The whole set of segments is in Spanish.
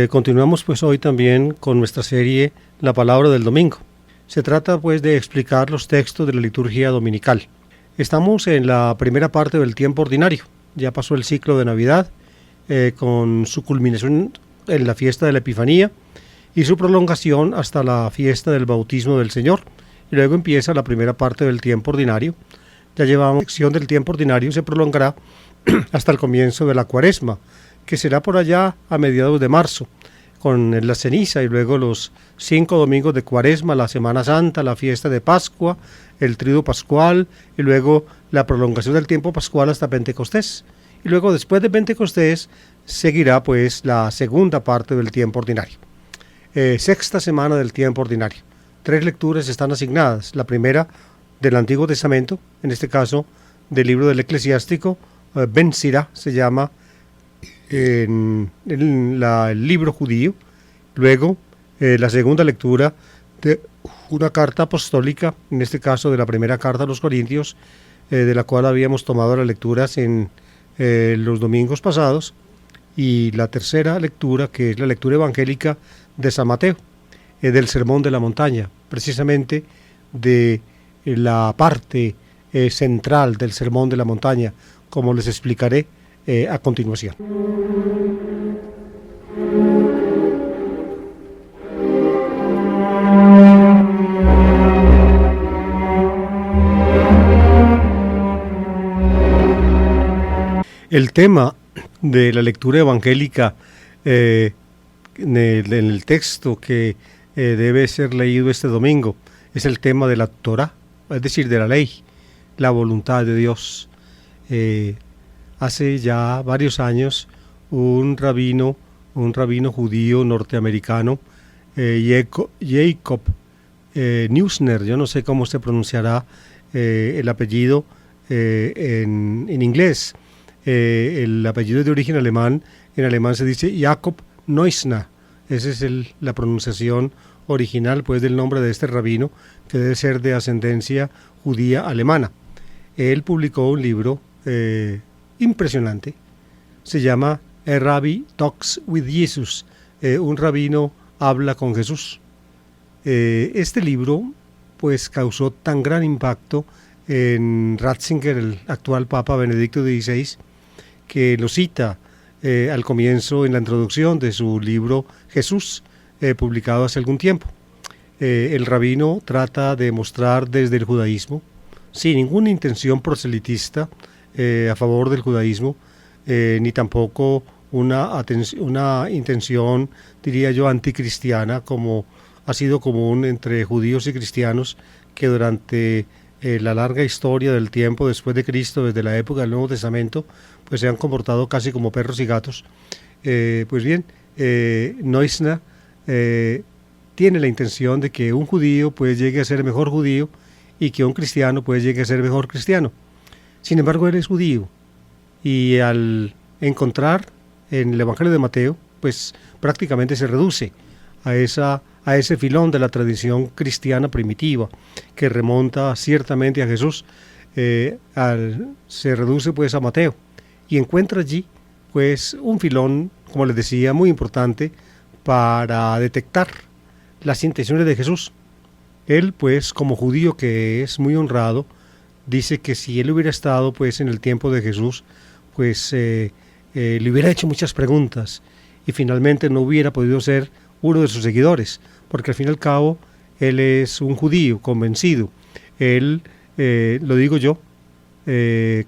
Continuamos pues hoy también con nuestra serie La Palabra del Domingo. Se trata pues de explicar los textos de la liturgia dominical. Estamos en la primera parte del tiempo ordinario. Ya pasó el ciclo de Navidad con su culminación en la fiesta de la Epifanía y su prolongación hasta la fiesta del bautismo del Señor. Y luego empieza la primera parte del tiempo ordinario. Ya llevamos la sección del tiempo ordinario, se prolongará hasta el comienzo de la Cuaresma, que será por allá a mediados de marzo, con la ceniza y luego los 5 domingos de Cuaresma, la Semana Santa, la fiesta de Pascua, el Triduo Pascual y luego la prolongación del tiempo pascual hasta Pentecostés. Y luego después de Pentecostés seguirá pues la segunda parte del tiempo ordinario. Sexta semana del tiempo ordinario. 3 lecturas están asignadas. La primera del Antiguo Testamento, en este caso del libro del Eclesiástico, Ben Sira se llama en el libro judío. Luego la segunda lectura de una carta apostólica, en este caso de la primera carta a los Corintios, de la cual habíamos tomado las lecturas en los domingos pasados, y la tercera lectura, que es la lectura evangélica de San Mateo, del Sermón de la Montaña, precisamente de la parte central del Sermón de la Montaña, como les explicaré a continuación. El tema de la lectura evangélica en el texto que debe ser leído este domingo es el tema de la Torá, es decir, de la ley, la voluntad de Dios. Hace ya varios años un rabino judío norteamericano, Jacob Neusner, yo no sé cómo se pronunciará el apellido en inglés. El apellido es de origen alemán, en alemán se dice Jacob Neusner, esa es la pronunciación original pues del nombre de este rabino, que debe ser de ascendencia judía alemana. Él publicó un libro impresionante, se llama A Rabbi Talks with Jesus, un rabino habla con Jesús. Este libro pues causó tan gran impacto en Ratzinger, el actual Papa Benedicto XVI, que lo cita al comienzo en la introducción de su libro Jesús, publicado hace algún tiempo. El rabino trata de mostrar desde el judaísmo, sin ninguna intención proselitista a favor del judaísmo, ni tampoco una intención, diría yo, anticristiana, como ha sido común entre judíos y cristianos, que durante la larga historia del tiempo después de Cristo, desde la época del Nuevo Testamento, pues se han comportado casi como perros y gatos. Pues bien, Neusner tiene la intención de que un judío pues llegue a ser mejor judío y que un cristiano pues llegue a ser mejor cristiano. Sin embargo, él es judío, y al encontrar en el Evangelio de Mateo, pues prácticamente se reduce a ese filón de la tradición cristiana primitiva, que remonta ciertamente a Jesús. Se reduce pues a Mateo, y encuentra allí pues un filón, como les decía, muy importante para detectar las intenciones de Jesús. Él pues, como judío que es muy honrado, dice que si él hubiera estado pues en el tiempo de Jesús, pues le hubiera hecho muchas preguntas y finalmente no hubiera podido ser uno de sus seguidores, porque al fin y al cabo él es un judío convencido. Él, lo digo yo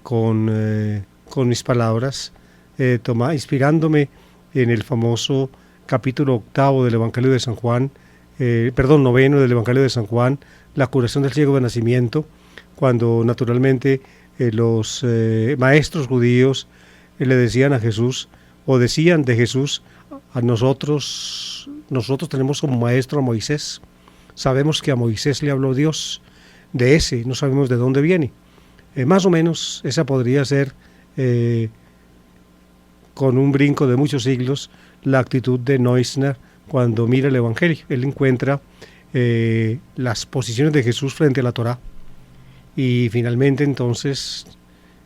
con mis palabras, inspirándome en el famoso capítulo 8 del Evangelio de San Juan, 9 del Evangelio de San Juan, la curación del ciego de nacimiento, cuando naturalmente los maestros judíos le decían a Jesús, o decían de Jesús, a nosotros tenemos como maestro a Moisés, sabemos que a Moisés le habló Dios, de ese no sabemos de dónde viene. Más o menos esa podría ser, con un brinco de muchos siglos, la actitud de Neusner cuando mira el Evangelio. Él encuentra las posiciones de Jesús frente a la Torá, y finalmente entonces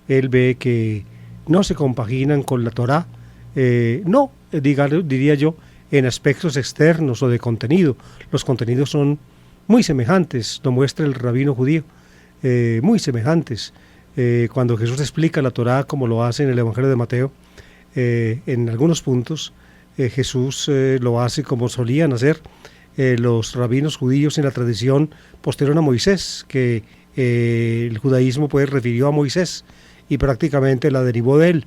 él ve que no se compaginan con la Torá, diría yo, en aspectos externos o de contenido. Los contenidos son muy semejantes, lo muestra el rabino judío, muy semejantes. Cuando Jesús explica la Torá como lo hace en el Evangelio de Mateo, en algunos puntos Jesús lo hace como solían hacer los rabinos judíos en la tradición posterior a Moisés, que el judaísmo pues refirió a Moisés y prácticamente la derivó de él.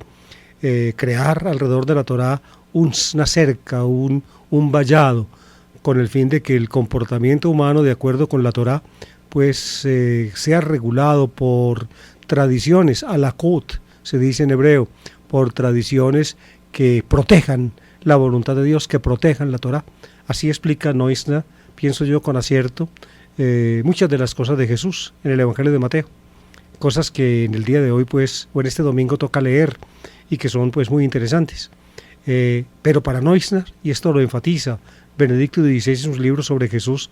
Crear alrededor de la Torá una cerca, un vallado, con el fin de que el comportamiento humano, de acuerdo con la Torá, pues sea regulado por tradiciones, halakot, se dice en hebreo, por tradiciones que protejan la voluntad de Dios, que protejan la Torá. Así explica Neusner, pienso yo con acierto, muchas de las cosas de Jesús en el Evangelio de Mateo, cosas que en el día de hoy pues, o en este domingo toca leer y que son pues muy interesantes. Pero para Neusner, y esto lo enfatiza Benedicto XVI en sus libros sobre Jesús,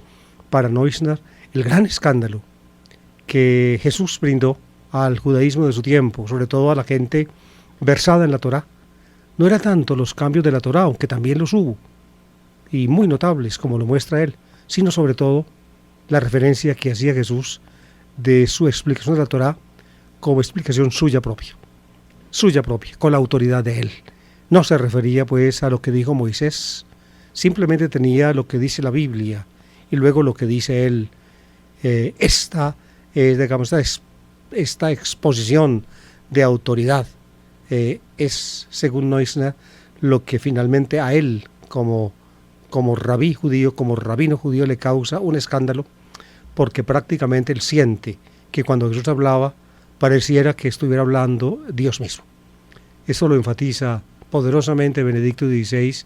para Neusner el gran escándalo que Jesús brindó al judaísmo de su tiempo, sobre todo a la gente versada en la Torá, no era tanto los cambios de la Torá, aunque también los hubo, y muy notables, como lo muestra él, sino sobre todo la referencia que hacía Jesús de su explicación de la Torá como explicación suya propia, con la autoridad de él. No se refería pues a lo que dijo Moisés, simplemente tenía lo que dice la Biblia y luego lo que dice él. Esta exposición de autoridad es, según Neusner, lo que finalmente a él, como rabí judío, como rabino judío, le causa un escándalo, porque prácticamente él siente que cuando Jesús hablaba, pareciera que estuviera hablando Dios mismo. Eso lo enfatiza poderosamente Benedicto XVI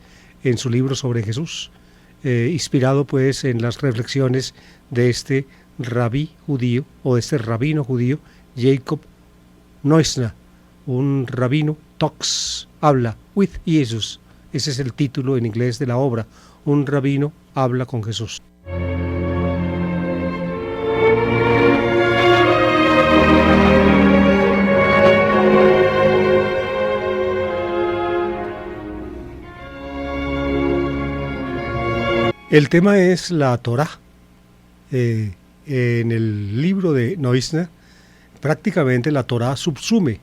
en su libro sobre Jesús, inspirado pues en las reflexiones de este rabí judío, o de este rabino judío, Jacob Neusner, un rabino, talks, habla, with Jesus. Ese es el título en inglés de la obra, un rabino habla con Jesús. El tema es la Torá. En el libro de Neusner, prácticamente la Torá subsume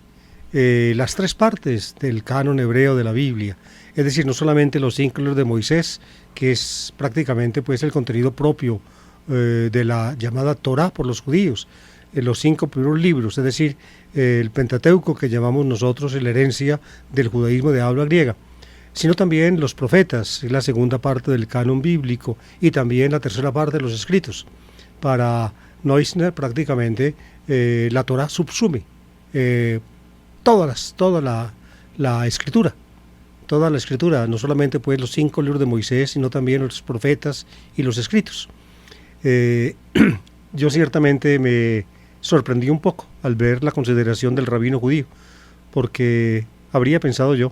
las tres partes del canon hebreo de la Biblia, es decir, no solamente los 5 libros de Moisés, que es prácticamente pues el contenido propio de la llamada Torá por los judíos, los 5 primeros libros, es decir, el Pentateuco que llamamos nosotros la herencia del judaísmo de habla griega, sino también los profetas, la segunda parte del canon bíblico y también la tercera parte de los escritos. Para Neusner prácticamente la Torá subsume toda la escritura, no solamente pues los 5 libros de Moisés, sino también los profetas y los escritos. Yo ciertamente me sorprendí un poco al ver la consideración del rabino judío, porque habría pensado yo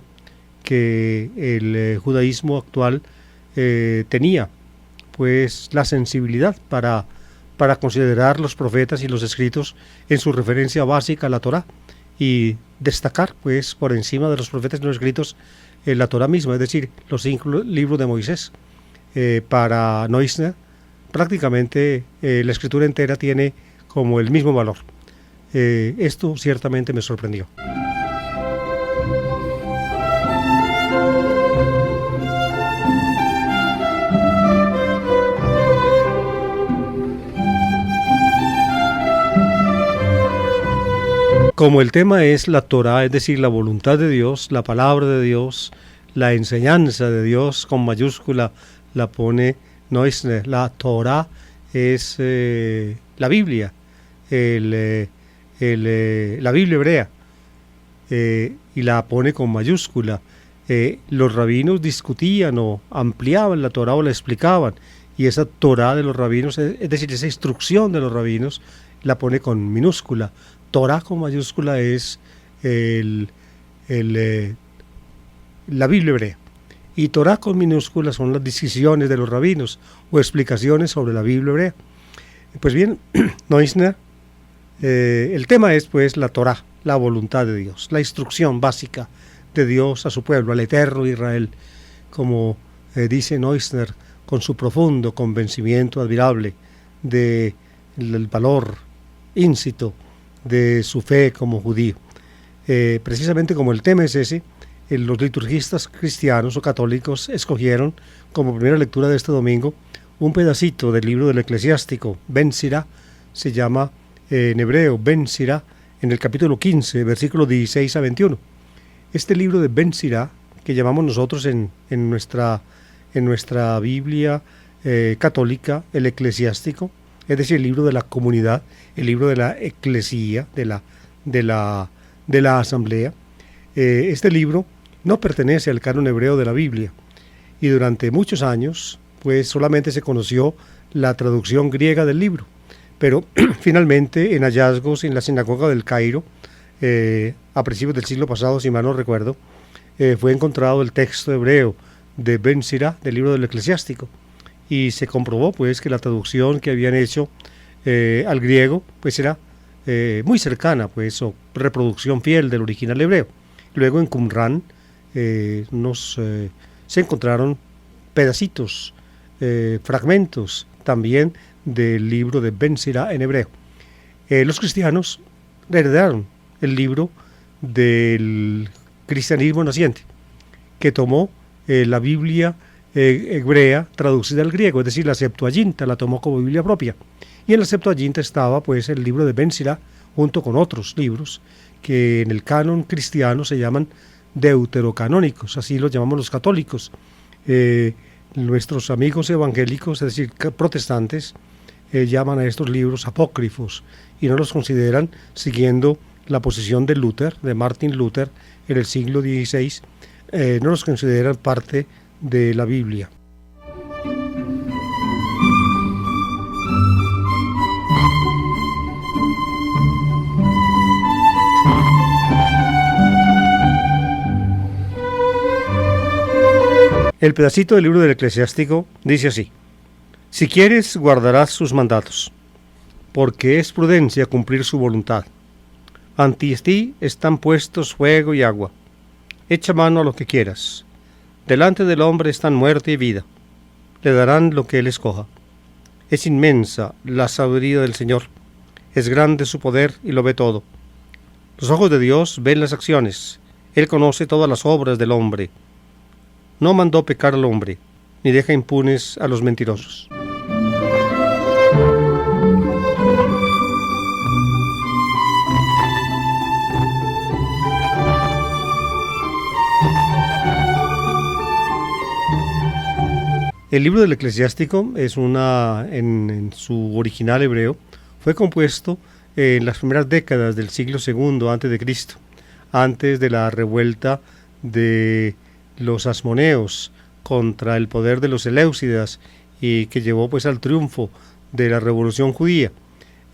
que el judaísmo actual tenía pues la sensibilidad para considerar los profetas y los escritos en su referencia básica a la Torá y destacar pues por encima de los profetas y los escritos la Torá misma, es decir, los 5 libros de Moisés. Para Neusner prácticamente la escritura entera tiene como el mismo valor. Esto ciertamente me sorprendió. Como el tema es la Torá, es decir, la voluntad de Dios, la palabra de Dios, la enseñanza de Dios, con mayúscula la pone Neusner. La Torá es la Biblia, la Biblia hebrea, y la pone con mayúscula. Los rabinos discutían o ampliaban la Torá o la explicaban, y esa Torá de los rabinos, es decir, esa instrucción de los rabinos, la pone con minúscula. Torá con mayúscula es la Biblia hebrea, y Torá con minúscula son las decisiones de los rabinos o explicaciones sobre la Biblia hebrea. Pues bien, Neusner, el tema es pues la Torá, la voluntad de Dios, la instrucción básica de Dios a su pueblo, al eterno Israel, como dice Neusner, con su profundo convencimiento admirable del valor íncito de su fe como judío. Precisamente como el tema es ese, los liturgistas cristianos o católicos escogieron como primera lectura de este domingo un pedacito del libro del Eclesiástico. Ben Sirá se llama en hebreo Ben Sirá, en el capítulo 15, versículos 16 a 21. Este libro de Ben Sirá, que llamamos nosotros en nuestra Biblia católica el Eclesiástico, es decir, el libro de la comunidad, el libro de la eclesía, de la asamblea. Este libro no pertenece al canon hebreo de la Biblia y durante muchos años pues solamente se conoció la traducción griega del libro, pero finalmente en hallazgos en la sinagoga del Cairo a principios del siglo pasado, si mal no recuerdo, fue encontrado el texto hebreo de Ben Sirá, del libro del Eclesiástico, y se comprobó pues que la traducción que habían hecho al griego pues era muy cercana pues o reproducción fiel del original hebreo. Luego en Qumran se encontraron pedacitos, fragmentos también del libro de Ben Sirá en hebreo. Los cristianos heredaron el libro del cristianismo naciente, que tomó la Biblia hebrea traducida al griego, es decir, la Septuaginta la tomó como Biblia propia. Y en la Septuaginta estaba pues el libro de Ben Sirá junto con otros libros que en el canon cristiano se llaman deuterocanónicos, así los llamamos los católicos. Nuestros amigos evangélicos, es decir, protestantes, llaman a estos libros apócrifos y no los consideran, siguiendo la posición de Luther, de Martin Luther, en el siglo XVI, no los consideran parte de la Biblia. El pedacito del libro del Eclesiástico dice así: si quieres, guardarás sus mandatos, porque es prudencia cumplir su voluntad. Ante ti están puestos fuego y agua. Echa mano a lo que quieras. Delante del hombre están muerte y vida. Le darán lo que él escoja. Es inmensa la sabiduría del Señor. Es grande su poder y lo ve todo. Los ojos de Dios ven las acciones. Él conoce todas las obras del hombre. No mandó pecar al hombre, ni deja impunes a los mentirosos. El libro del Eclesiástico es en su original hebreo, fue compuesto en las primeras décadas del siglo II a.C., antes de la revuelta de los asmoneos contra el poder de los seleucidas y que llevó pues al triunfo de la revolución judía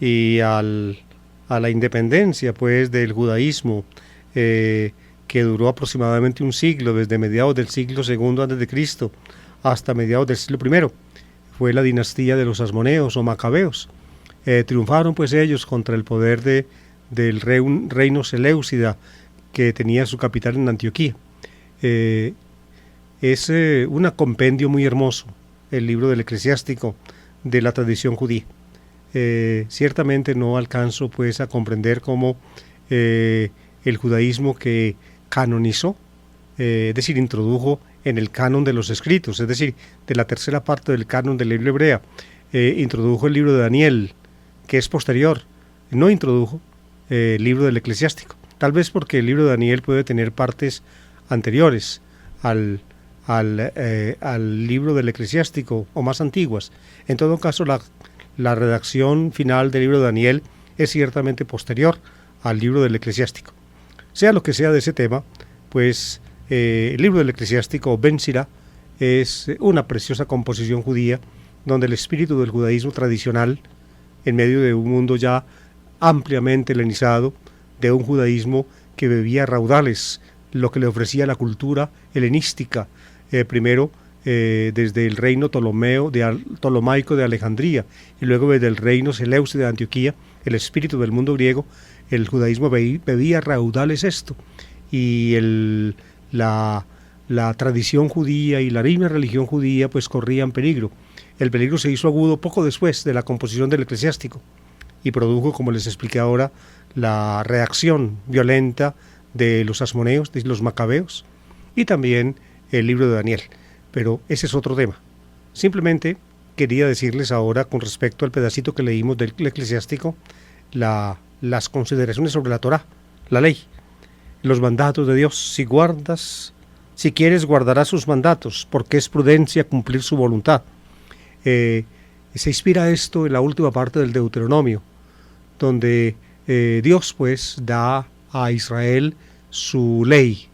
y a la independencia pues del judaísmo que duró aproximadamente un siglo, desde mediados del siglo II a.C. hasta mediados del siglo I. Fue la dinastía de los asmoneos o macabeos. Triunfaron pues ellos contra el poder del reino seleucida que tenía su capital en Antioquía. Es un compendio muy hermoso, el libro del Eclesiástico de la tradición judía. Ciertamente no alcanzo pues a comprender cómo el judaísmo que canonizó, es decir, introdujo en el canon de los escritos, es decir, de la tercera parte del canon de la Biblia hebrea, introdujo el libro de Daniel, que es posterior, no introdujo el libro del Eclesiástico, tal vez porque el libro de Daniel puede tener partes anteriores al libro del Eclesiástico o más antiguas. En todo caso, la redacción final del libro de Daniel es ciertamente posterior al libro del Eclesiástico. Sea lo que sea de ese tema, pues el libro del Eclesiástico, Ben Sirá, es una preciosa composición judía donde el espíritu del judaísmo tradicional, en medio de un mundo ya ampliamente helenizado, de un judaísmo que bebía raudales lo que le ofrecía la cultura helenística, primero desde el reino ptolomaico de Alejandría y luego desde el reino seleucida de Antioquía, el espíritu del mundo griego, el judaísmo bebía raudales esto, y la la tradición judía y la misma religión judía pues corrían peligro. El peligro se hizo agudo poco después de la composición del eclesiástico y produjo, como les expliqué ahora, la reacción violenta de los asmoneos, de los macabeos, y también el libro de Daniel. Pero ese es otro tema. Simplemente quería decirles ahora, con respecto al pedacito que leímos del eclesiástico, las consideraciones sobre la Torá, la ley, los mandatos de Dios. Si quieres, guardarás sus mandatos, porque es prudencia cumplir su voluntad. Se inspira esto en la última parte del Deuteronomio, donde Dios pues da a Israel su ley,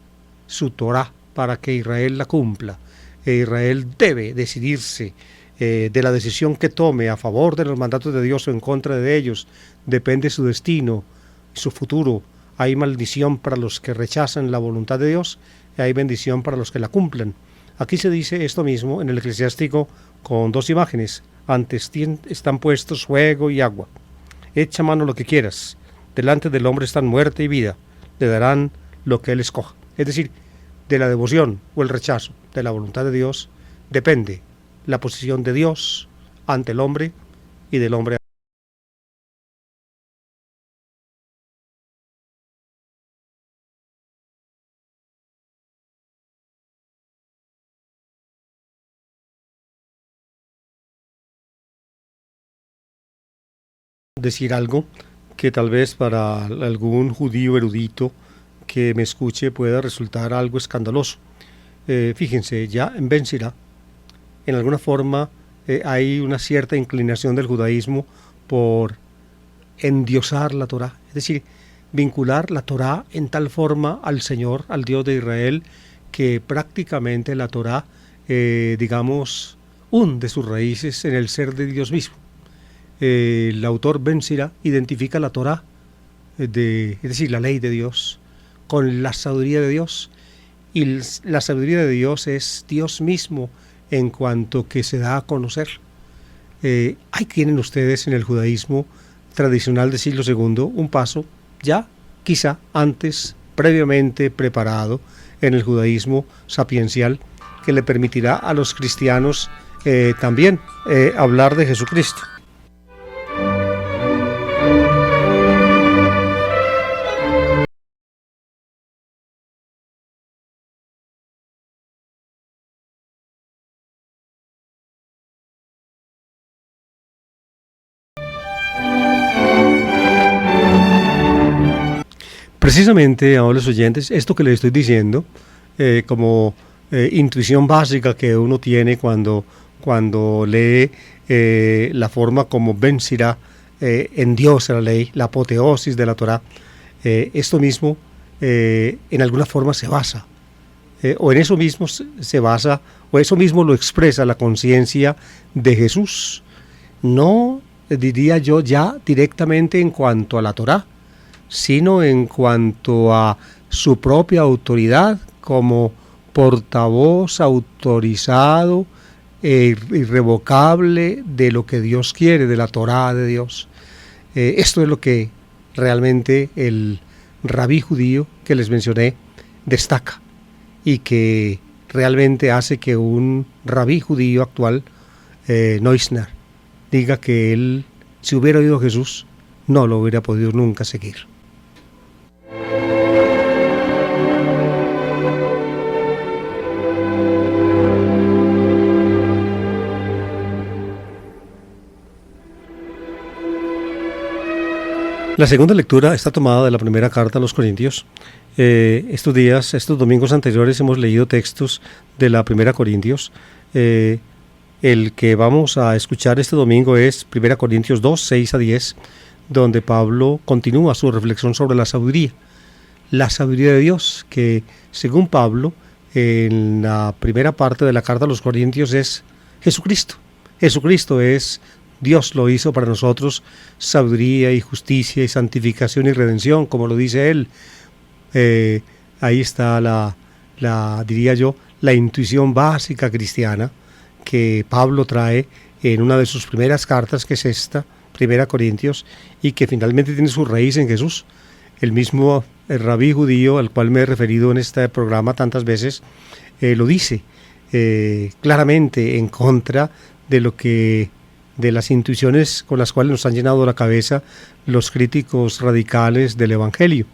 su Torá, para que Israel la cumpla. Israel debe decidirse de la decisión que tome a favor de los mandatos de Dios o en contra de ellos. Depende su destino, su futuro. Hay maldición para los que rechazan la voluntad de Dios y hay bendición para los que la cumplan. Aquí se dice esto mismo en el eclesiástico con dos imágenes. Antes están puestos fuego y agua. Echa mano lo que quieras. Delante del hombre están muerte y vida. Le darán lo que él escoja. Es decir, de la devoción o el rechazo de la voluntad de Dios depende la posición de Dios ante el hombre y del hombre. Decir algo que tal vez para algún judío erudito que me escuche pueda resultar algo escandaloso. Fíjense, ya en Ben Sirá, en alguna forma hay una cierta inclinación del judaísmo por endiosar la Torá, es decir, vincular la Torá en tal forma al Señor, al Dios de Israel, que prácticamente la Torá, digamos, hunde sus raíces en el ser de Dios mismo. El autor Ben Sirá identifica la Torá, es decir, la ley de Dios, con la sabiduría de Dios, y la sabiduría de Dios es Dios mismo en cuanto que se da a conocer. Ahí tienen ustedes en el judaísmo tradicional del siglo II un paso ya quizá antes, previamente preparado en el judaísmo sapiencial, que le permitirá a los cristianos también hablar de Jesucristo. Precisamente, amables oyentes, esto que les estoy diciendo, como intuición básica que uno tiene cuando lee la forma como Ben Sirá endiosa la ley, la apoteosis de la Torá, esto mismo en alguna forma se basa, o en eso mismo se basa, o eso mismo lo expresa la conciencia de Jesús. No diría yo ya directamente en cuanto a la Torá, sino en cuanto a su propia autoridad como portavoz autorizado e irrevocable de lo que Dios quiere, de la Torá de Dios. Esto es lo que realmente el rabí judío que les mencioné destaca y que realmente hace que un rabí judío actual, Neusner, diga que él, si hubiera oído a Jesús, no lo hubiera podido nunca seguir. La segunda lectura está tomada de la primera carta a los Corintios. Estos domingos anteriores hemos leído textos de la primera Corintios. El que vamos a escuchar este domingo es 1 Corintios 2, 6 a 10, donde Pablo continúa su reflexión sobre la sabiduría de Dios, que según Pablo, en la primera parte de la carta a los Corintios es Jesucristo. Jesucristo es Dios, lo hizo para nosotros sabiduría y justicia y santificación y redención, como lo dice él. Ahí está diría yo, la intuición básica cristiana que Pablo trae en una de sus primeras cartas, que es esta, 1 Corintios, y que finalmente tiene su raíz en Jesús. El mismo rabí judío al cual me he referido en este programa tantas veces, lo dice claramente en contra de las intuiciones con las cuales nos han llenado la cabeza los críticos radicales del Evangelio.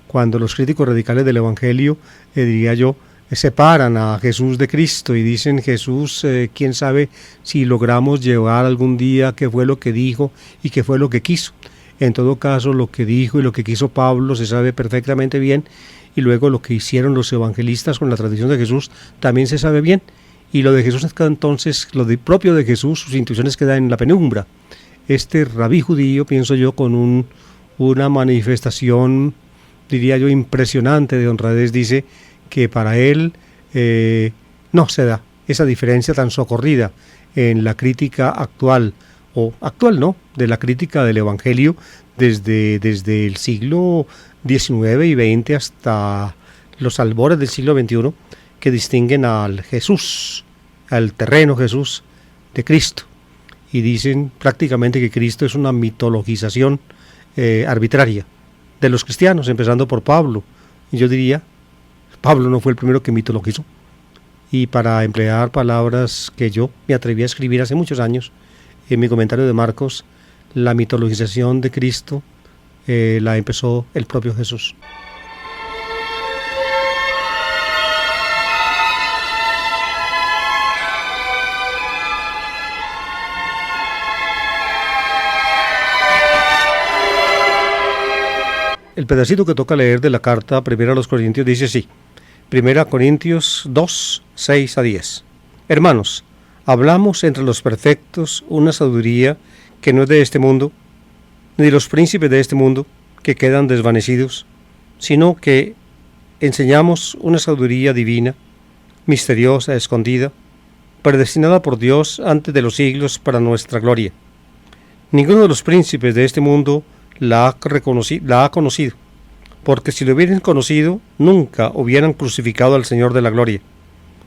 Cuando los críticos radicales del Evangelio, diría yo, separan a Jesús de Cristo y dicen: Jesús, quién sabe si logramos llevar algún día qué fue lo que dijo y qué fue lo que quiso. En todo caso, lo que dijo y lo que quiso Pablo se sabe perfectamente bien, y luego lo que hicieron los evangelistas con la tradición de Jesús también se sabe bien. Y lo de Jesús, entonces, propio de Jesús, sus intuiciones quedan en la penumbra. Este rabí judío, pienso yo, con una manifestación, diría yo, impresionante de honradez, dice que para él no se da esa diferencia tan socorrida en la crítica actual, o actual no, de la crítica del Evangelio desde el siglo XIX y XX hasta los albores del siglo XXI, que distinguen al Jesús, al terreno Jesús de Cristo, y dicen prácticamente que Cristo es una mitologización arbitraria de los cristianos, empezando por Pablo. Y yo diría, Pablo no fue el primero que mitologizó. Y para emplear palabras que yo me atreví a escribir hace muchos años en mi comentario de Marcos, la mitologización de Cristo la empezó el propio Jesús. El pedacito que toca leer de la carta primera a los Corintios dice así: 1 Corintios 2, 6 a 10. Hermanos, hablamos entre los perfectos una sabiduría que no es de este mundo, ni de los príncipes de este mundo, que quedan desvanecidos, sino que enseñamos una sabiduría divina, misteriosa, escondida, predestinada por Dios antes de los siglos para nuestra gloria. Ninguno de los príncipes de este mundo la ha conocido, porque si lo hubieran conocido, nunca hubieran crucificado al Señor de la gloria,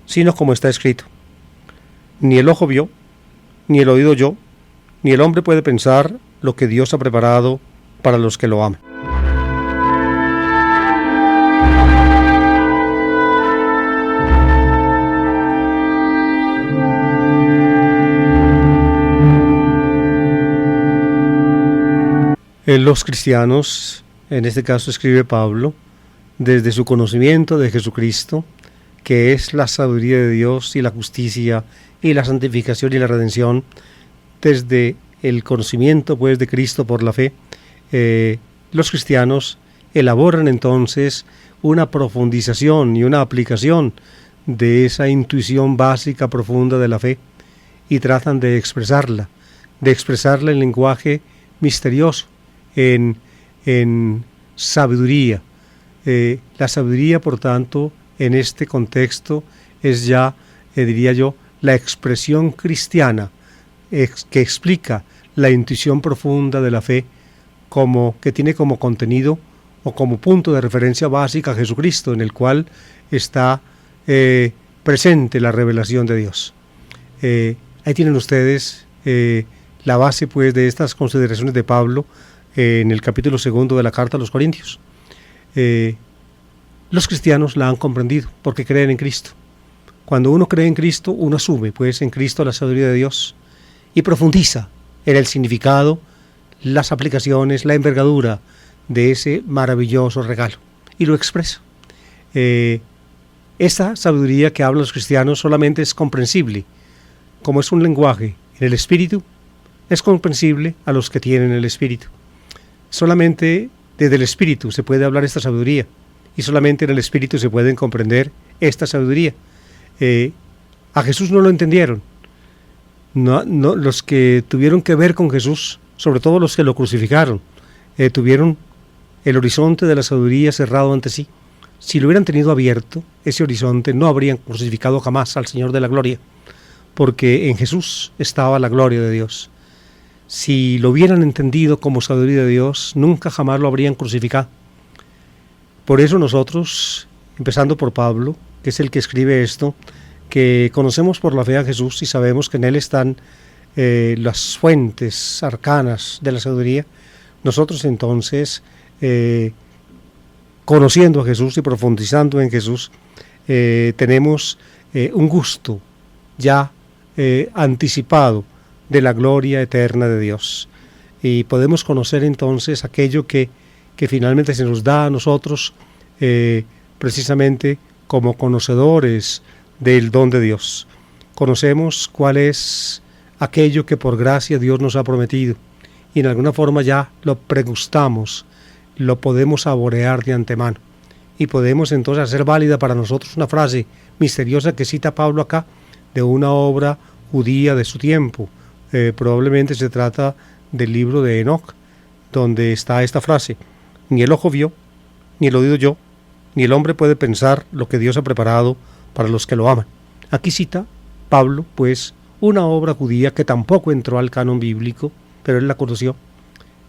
sino como está escrito: ni el ojo vio, ni el oído oyó, ni el hombre puede pensar lo que Dios ha preparado para los que lo aman. Los cristianos, en este caso escribe Pablo, desde su conocimiento de Jesucristo, que es la sabiduría de Dios y la justicia y la santificación y la redención, desde el conocimiento pues de Cristo por la fe, los cristianos elaboran entonces una profundización y una aplicación de esa intuición básica profunda de la fe, y tratan de expresarla en lenguaje misterioso, en sabiduría. La sabiduría, por tanto, en este contexto es ya, diría yo, la expresión cristiana que explica la intuición profunda de la fe, que tiene como contenido o como punto de referencia básica a Jesucristo, en el cual está presente la revelación de Dios. Ahí tienen ustedes la base pues de estas consideraciones de Pablo en el capítulo 2 de la carta a los Corintios. Los cristianos la han comprendido porque creen en Cristo. Cuando uno cree en Cristo, uno asume pues en Cristo la sabiduría de Dios y profundiza en el significado, las aplicaciones, la envergadura de ese maravilloso regalo, y lo expresa. Esta sabiduría que hablan los cristianos solamente es comprensible, como es un lenguaje en el Espíritu, es comprensible a los que tienen el Espíritu. Solamente desde el Espíritu se puede hablar esta sabiduría, y solamente en el Espíritu se pueden comprender esta sabiduría. A Jesús no lo entendieron. No, los que tuvieron que ver con Jesús, sobre todo los que lo crucificaron, tuvieron el horizonte de la sabiduría cerrado ante sí. Si lo hubieran tenido abierto, ese horizonte, no habrían crucificado jamás al Señor de la gloria, porque en Jesús estaba la gloria de Dios. Si lo hubieran entendido como sabiduría de Dios, nunca jamás lo habrían crucificado. Por eso nosotros, empezando por Pablo, que es el que escribe esto, que conocemos por la fe a Jesús y sabemos que en Él están las fuentes arcanas de la sabiduría, nosotros entonces, conociendo a Jesús y profundizando en Jesús, tenemos un gusto ya anticipado de la gloria eterna de Dios. Y podemos conocer entonces aquello que finalmente se nos da a nosotros precisamente como conocedores del don de Dios. Conocemos cuál es aquello que por gracia Dios nos ha prometido y en alguna forma ya lo pregustamos, lo podemos saborear de antemano y podemos entonces hacer válida para nosotros una frase misteriosa que cita Pablo acá de una obra judía de su tiempo. Probablemente se trata del libro de Enoc, donde está esta frase: ni el ojo vio, ni el oído oyó, ni el hombre puede pensar lo que Dios ha preparado para los que lo aman. Aquí cita Pablo, pues, una obra judía que tampoco entró al canon bíblico, pero él la conoció.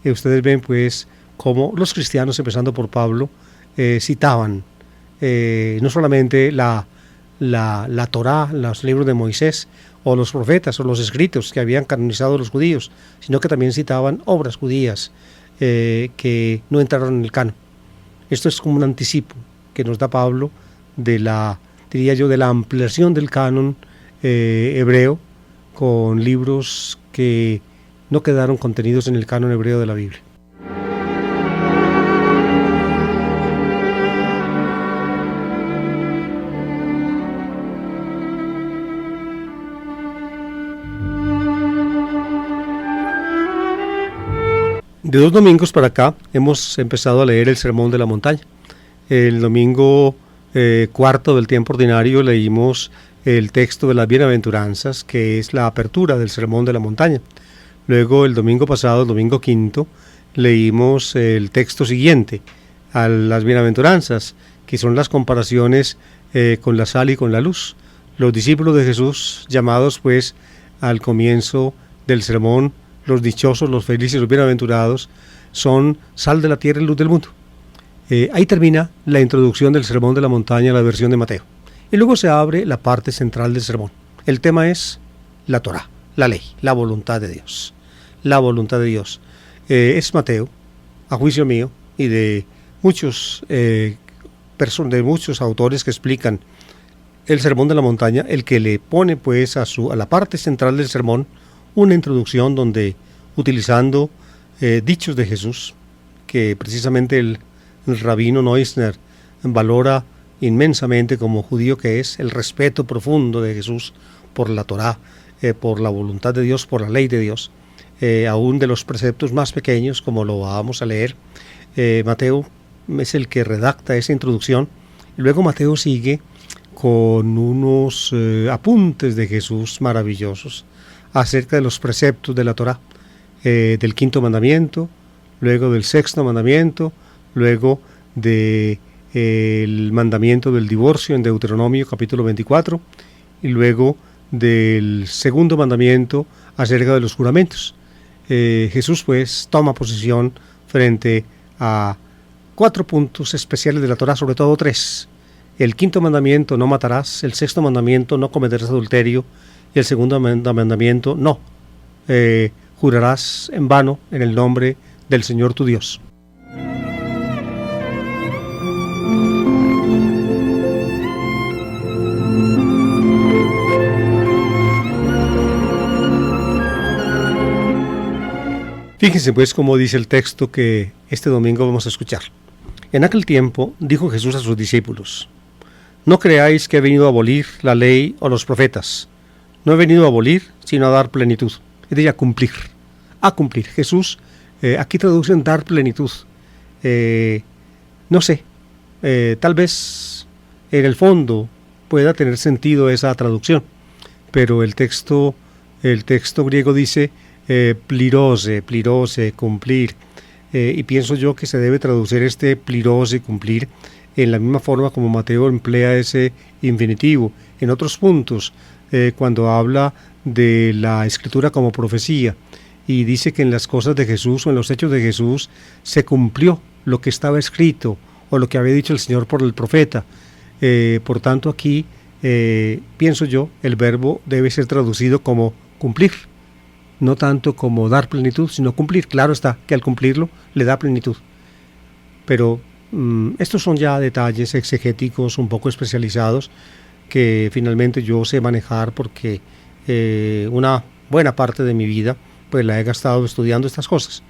Y ustedes ven, pues, cómo los cristianos, empezando por Pablo, citaban no solamente la Torá, los libros de Moisés, o los profetas, o los escritos que habían canonizado los judíos, sino que también citaban obras judías que no entraron en el canon. Esto es como un anticipo que nos da Pablo de la, diría yo, de la ampliación del canon hebreo con libros que no quedaron contenidos en el canon hebreo de la Biblia. De 2 domingos para acá hemos empezado a leer el Sermón de la Montaña. El domingo cuarto del tiempo ordinario leímos el texto de las bienaventuranzas, que es la apertura del Sermón de la Montaña. Luego el domingo pasado, el domingo quinto, leímos el texto siguiente a las bienaventuranzas, que son las comparaciones con la sal y con la luz. Los discípulos de Jesús, llamados pues al comienzo del sermón, los dichosos, los felices, los bienaventurados, son sal de la tierra y luz del mundo. Ahí termina la introducción del Sermón de la Montaña, la versión de Mateo. Y luego se abre la parte central del sermón. El tema es la Torá, la ley, la voluntad de Dios. La voluntad de Dios. Es Mateo, a juicio mío, y de muchos autores que explican el Sermón de la Montaña, el que le pone pues a la parte central del sermón una introducción donde, utilizando dichos de Jesús, que precisamente el rabino Neusner valora inmensamente como judío que es, el respeto profundo de Jesús por la Torá, por la voluntad de Dios, por la ley de Dios, aún de los preceptos más pequeños, como lo vamos a leer. Mateo es el que redacta esa introducción, y luego Mateo sigue con unos apuntes de Jesús maravillosos acerca de los preceptos de la Torá, del quinto mandamiento, luego del sexto mandamiento, luego del mandamiento del divorcio en Deuteronomio capítulo 24, y luego del segundo mandamiento acerca de los juramentos. Jesús pues toma posición frente a 4 puntos especiales de la Torá, sobre todo 3. El quinto mandamiento, no matarás; el sexto mandamiento, no cometerás adulterio; y el segundo mandamiento, no jurarás en vano en el nombre del Señor tu Dios. Fíjense pues cómo dice el texto que este domingo vamos a escuchar. En aquel tiempo dijo Jesús a sus discípulos: no creáis que he venido a abolir la ley o los profetas. No he venido a abolir, sino a dar plenitud. Es decir, a cumplir. A cumplir. Jesús, aquí traducen dar plenitud. No sé, tal vez en el fondo pueda tener sentido esa traducción, pero el texto griego dice plirose, cumplir. Y pienso yo que se debe traducir este plirose, cumplir, en la misma forma como Mateo emplea ese infinitivo. En otros puntos, cuando habla de la escritura como profecía y dice que en las cosas de Jesús o en los hechos de Jesús se cumplió lo que estaba escrito o lo que había dicho el Señor por el profeta. Por tanto, aquí pienso yo, el verbo debe ser traducido como cumplir, no tanto como dar plenitud, sino cumplir. Claro está que al cumplirlo le da plenitud, pero estos son ya detalles exegéticos un poco especializados que finalmente yo sé manejar porque una buena parte de mi vida pues la he gastado estudiando estas cosas.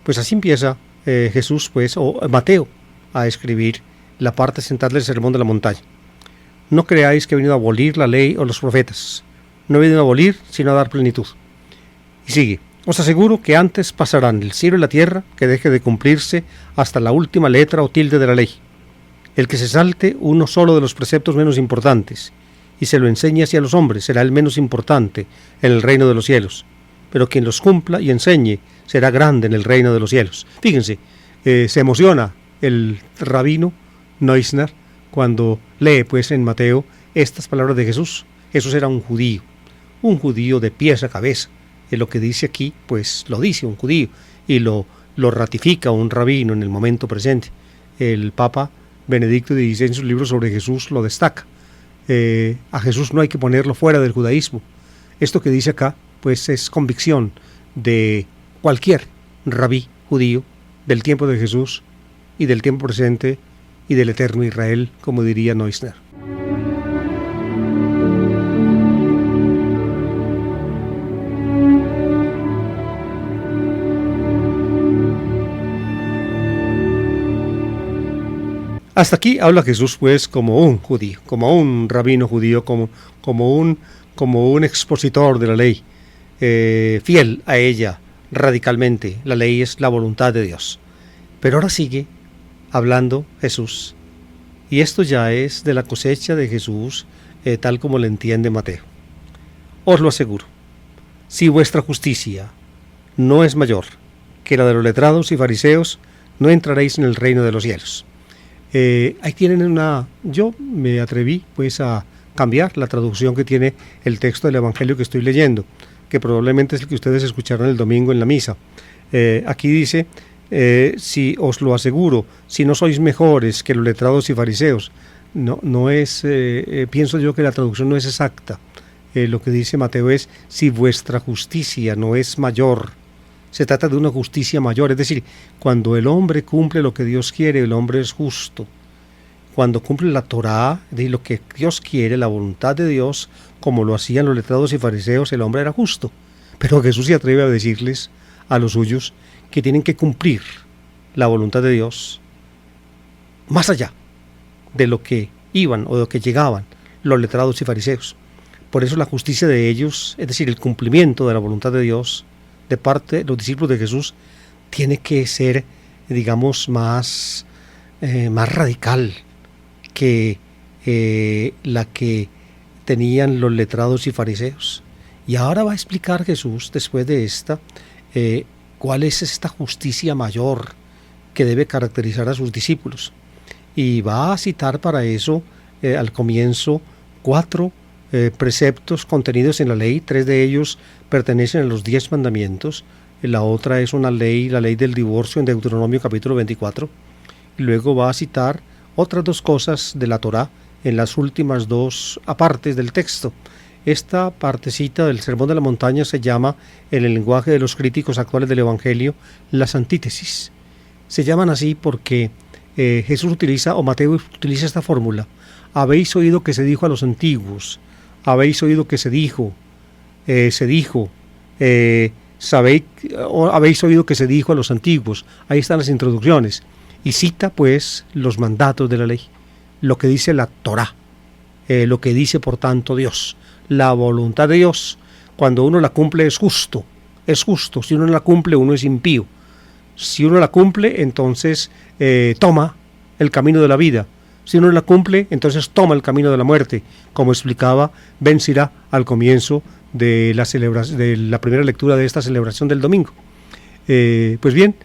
Pues así empieza Jesús, pues, o Mateo, a escribir la parte central del Sermón de la Montaña. No creáis que he venido a abolir la ley o los profetas. No he venido a abolir, sino a dar plenitud. Y sigue. Os aseguro que antes pasarán el cielo y la tierra que deje de cumplirse hasta la última letra o tilde de la ley. El que se salte uno solo de los preceptos menos importantes y se lo enseñe hacia los hombres será el menos importante en el reino de los cielos. Pero quien los cumpla y enseñe será grande en el reino de los cielos. Fíjense, se emociona el rabino Neusner cuando lee pues en Mateo estas palabras de Jesús. Jesús era un judío de pies a cabeza. Lo que dice aquí, pues lo dice un judío y lo ratifica un rabino en el momento presente. El Papa Benedicto XVI en sus libros sobre Jesús lo destaca. A Jesús no hay que ponerlo fuera del judaísmo. Esto que dice acá, pues es convicción de cualquier rabí judío del tiempo de Jesús y del tiempo presente y del eterno Israel, como diría Neusner. Hasta aquí habla Jesús pues como un judío, como un rabino judío, como un expositor de la ley, fiel a ella radicalmente. La ley es la voluntad de Dios. Pero ahora sigue hablando Jesús, y esto ya es de la cosecha de Jesús, tal como lo entiende Mateo. Os lo aseguro, si vuestra justicia no es mayor que la de los letrados y fariseos, no entraréis en el reino de los cielos. Ahí tienen yo me atreví pues a cambiar la traducción que tiene el texto del Evangelio que estoy leyendo, que probablemente es el que ustedes escucharon el domingo en la misa. Aquí dice, si os lo aseguro, si no sois mejores que los letrados y fariseos. No es, pienso yo que la traducción no es exacta. Lo que dice Mateo es, si vuestra justicia no es mayor. Se trata de una justicia mayor, es decir, cuando el hombre cumple lo que Dios quiere, el hombre es justo. Cuando cumple la Torá, de lo que Dios quiere, la voluntad de Dios, como lo hacían los letrados y fariseos, el hombre era justo. Pero Jesús se atreve a decirles a los suyos que tienen que cumplir la voluntad de Dios más allá de lo que iban o de lo que llegaban los letrados y fariseos. Por eso la justicia de ellos, es decir, el cumplimiento de la voluntad de Dios, de parte de los discípulos de Jesús, tiene que ser, digamos, más radical que la que tenían los letrados y fariseos. Y ahora va a explicar Jesús, después de esta, cuál es esta justicia mayor que debe caracterizar a sus discípulos. Y va a citar para eso, al comienzo, 4 preceptos contenidos en la ley. 3 de ellos pertenecen a los 10 mandamientos. La otra es una ley, la ley del divorcio en Deuteronomio capítulo 24. Y luego va a citar otras 2 cosas de la Torá en las últimas 2 apartes del texto. Esta partecita del Sermón de la Montaña se llama, en el lenguaje de los críticos actuales del Evangelio, las antítesis. Se llaman así porque Jesús utiliza, o Mateo utiliza esta fórmula. Habéis oído que se dijo a los antiguos, habéis oído que se dijo, habéis oído que se dijo a los antiguos. Ahí están las introducciones. Y cita pues los mandatos de la ley, lo que dice la Torá, lo que dice por tanto Dios, la voluntad de Dios. Cuando uno la cumple es justo, si uno no la cumple uno es impío. Si uno la cumple entonces toma el camino de la vida, si uno la cumple entonces toma el camino de la muerte, como explicaba Ben Sirá al comienzo de la primera lectura de esta celebración del domingo. Pues bien,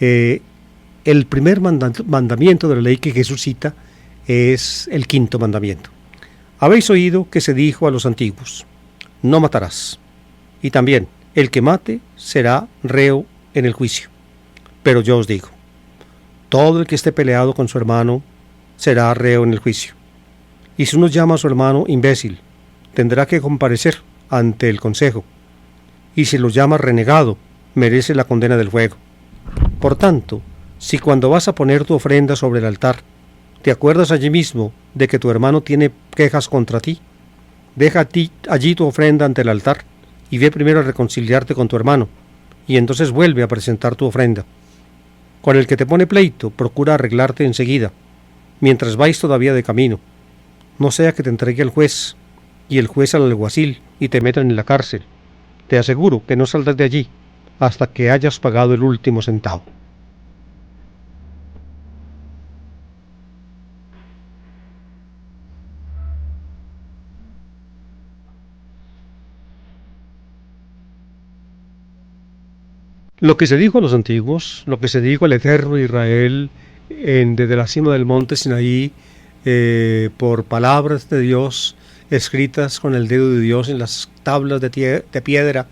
el primer mandamiento de la ley que Jesús cita es el 5.º mandamiento. Habéis oído que se dijo a los antiguos, no matarás. Y también, el que mate será reo en el juicio. Pero yo os digo, todo el que esté peleado con su hermano será reo en el juicio. Y si uno llama a su hermano imbécil, tendrá que comparecer ante el consejo. Y si lo llama renegado, merece la condena del fuego. Por tanto, Si cuando vas a poner tu ofrenda sobre el altar, te acuerdas allí mismo de que tu hermano tiene quejas contra ti, deja allí tu ofrenda ante el altar y ve primero a reconciliarte con tu hermano, y entonces vuelve a presentar tu ofrenda. Con el que te pone pleito, procura arreglarte enseguida, mientras vais todavía de camino, no sea que te entregue al juez, y el juez al alguacil, y te metan en la cárcel. Te aseguro que no saldrás de allí hasta que hayas pagado el último centavo. Lo que se dijo a los antiguos, lo que se dijo al eterno Israel desde la cima del monte Sinaí, por palabras de Dios escritas con el dedo de Dios en las tablas de piedra